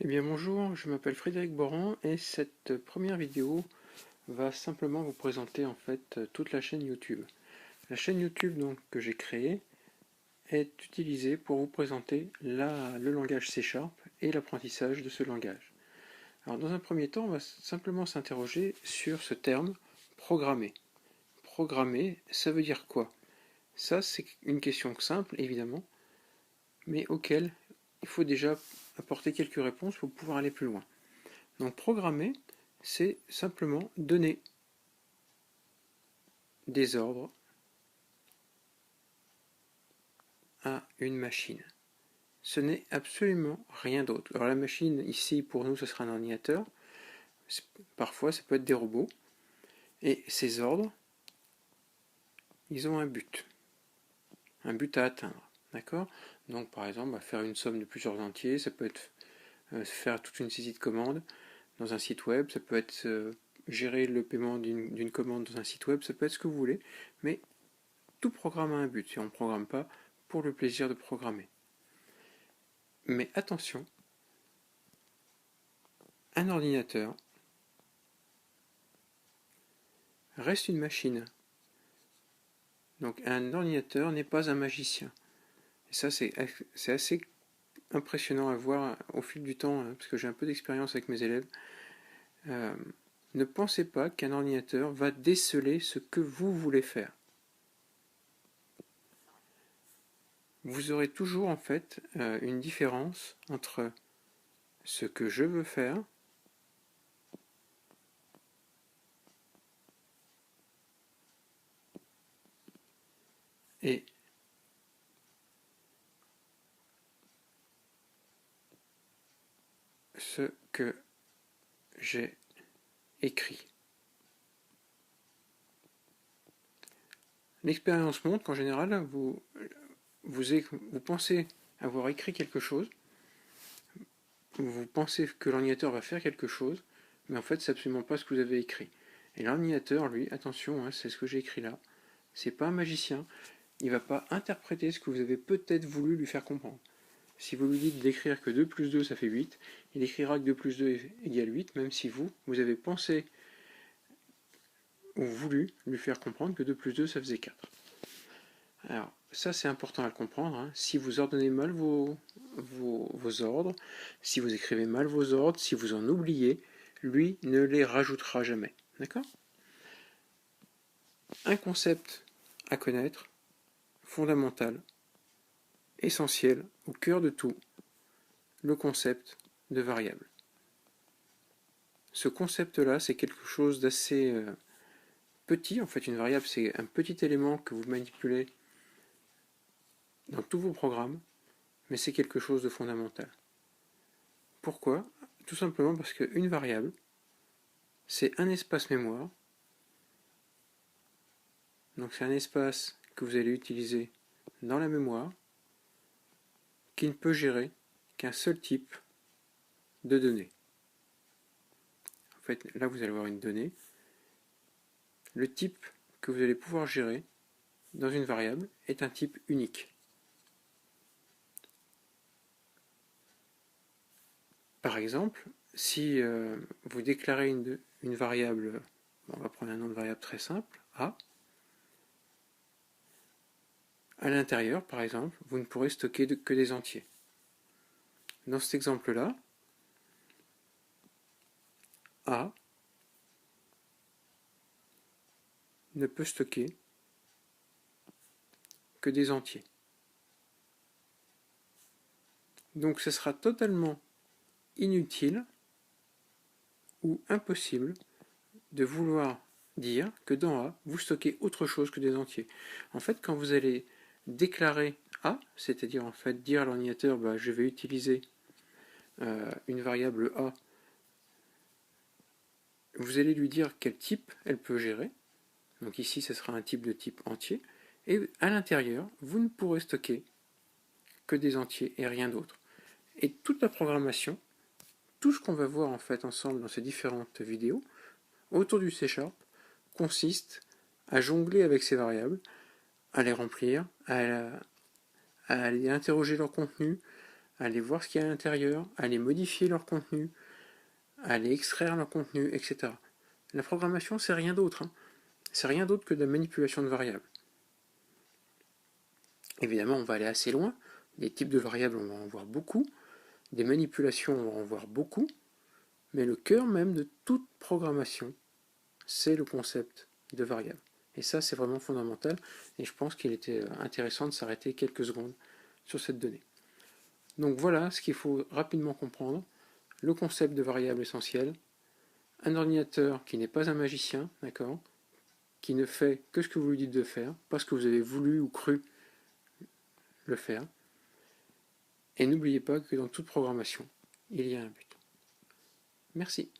Eh bien bonjour, je m'appelle Frédéric Boran et cette première vidéo va simplement vous présenter en fait toute la chaîne YouTube. La chaîne YouTube donc que j'ai créée est utilisée pour vous présenter le langage C# et l'apprentissage de ce langage. Alors dans un premier temps, on va simplement s'interroger sur ce terme programmer. Programmer, ça veut dire quoi? Ça c'est une question simple évidemment, mais auquel il faut déjà apporter quelques réponses pour pouvoir aller plus loin. Donc programmer, c'est simplement donner des ordres à une machine. Ce n'est absolument rien d'autre. Alors la machine, ici, pour nous, ce sera un ordinateur. Parfois, ça peut être des robots. Et ces ordres, ils ont un but à atteindre. D'accord? Donc, par exemple, faire une somme de plusieurs entiers, ça peut être faire toute une saisie de commande dans un site web, ça peut être gérer le paiement d'une commande dans un site web, ça peut être ce que vous voulez, mais tout programme a un but, et on ne programme pas pour le plaisir de programmer. Mais attention, un ordinateur reste une machine. Donc un ordinateur n'est pas un magicien. Et ça, c'est assez impressionnant à voir au fil du temps, parce que j'ai un peu d'expérience avec mes élèves. Ne pensez pas qu'un ordinateur va déceler ce que vous voulez faire. Vous aurez toujours en fait une différence entre ce que je veux faire et ce que j'ai écrit. L'expérience montre qu'en général, vous pensez avoir écrit quelque chose, vous pensez que l'ordinateur va faire quelque chose, mais en fait, c'est absolument pas ce que vous avez écrit. Et l'ordinateur, lui, attention, c'est ce que j'ai écrit là. C'est pas un magicien. Il va pas interpréter ce que vous avez peut-être voulu lui faire comprendre. Si vous lui dites d'écrire que 2 plus 2 ça fait 8, il écrira que 2 plus 2 égale 8, même si vous avez pensé ou voulu lui faire comprendre que 2 plus 2 ça faisait 4. Alors, ça c'est important à le comprendre. Si vous ordonnez mal vos ordres, si vous écrivez mal vos ordres, si vous en oubliez, lui ne les rajoutera jamais. D'accord? Un concept à connaître, fondamental, essentiel, au cœur de tout, le concept de variable. Ce concept-là, c'est quelque chose d'assez petit. En fait, une variable, c'est un petit élément que vous manipulez dans tous vos programmes, mais c'est quelque chose de fondamental. Pourquoi? Tout simplement parce qu'une variable, c'est un espace mémoire. Donc c'est un espace que vous allez utiliser dans la mémoire qui ne peut gérer qu'un seul type de données. En fait, là vous allez avoir une donnée. Le type que vous allez pouvoir gérer dans une variable est un type unique. Par exemple, si vous déclarez une variable, on va prendre un nom de variable très simple, A, à l'intérieur, par exemple, vous ne pourrez stocker que des entiers. Dans cet exemple-là, A ne peut stocker que des entiers. Donc ce sera totalement inutile ou impossible de vouloir dire que dans A, vous stockez autre chose que des entiers. En fait, quand vous allez déclarer A, c'est-à-dire en fait dire à l'ordinateur je vais utiliser une variable A, vous allez lui dire quel type elle peut gérer. Donc ici, ce sera un type de type entier. Et à l'intérieur, vous ne pourrez stocker que des entiers et rien d'autre. Et toute la programmation, tout ce qu'on va voir en fait ensemble dans ces différentes vidéos, autour du C#, consiste à jongler avec ces variables, à les remplir, à aller interroger leur contenu, à aller voir ce qu'il y a à l'intérieur, à aller modifier leur contenu, à aller extraire leur contenu, etc. La programmation, c'est rien d'autre. C'est rien d'autre que de la manipulation de variables. Évidemment, on va aller assez loin. Des types de variables, on va en voir beaucoup. Des manipulations, on va en voir beaucoup. Mais le cœur même de toute programmation, c'est le concept de variable. Et ça, c'est vraiment fondamental. Et je pense qu'il était intéressant de s'arrêter quelques secondes sur cette donnée. Donc voilà ce qu'il faut rapidement comprendre. Le concept de variable essentielle. Un ordinateur qui n'est pas un magicien, d'accord, qui ne fait que ce que vous lui dites de faire, pas ce que vous avez voulu ou cru le faire. Et n'oubliez pas que dans toute programmation, il y a un but. Merci.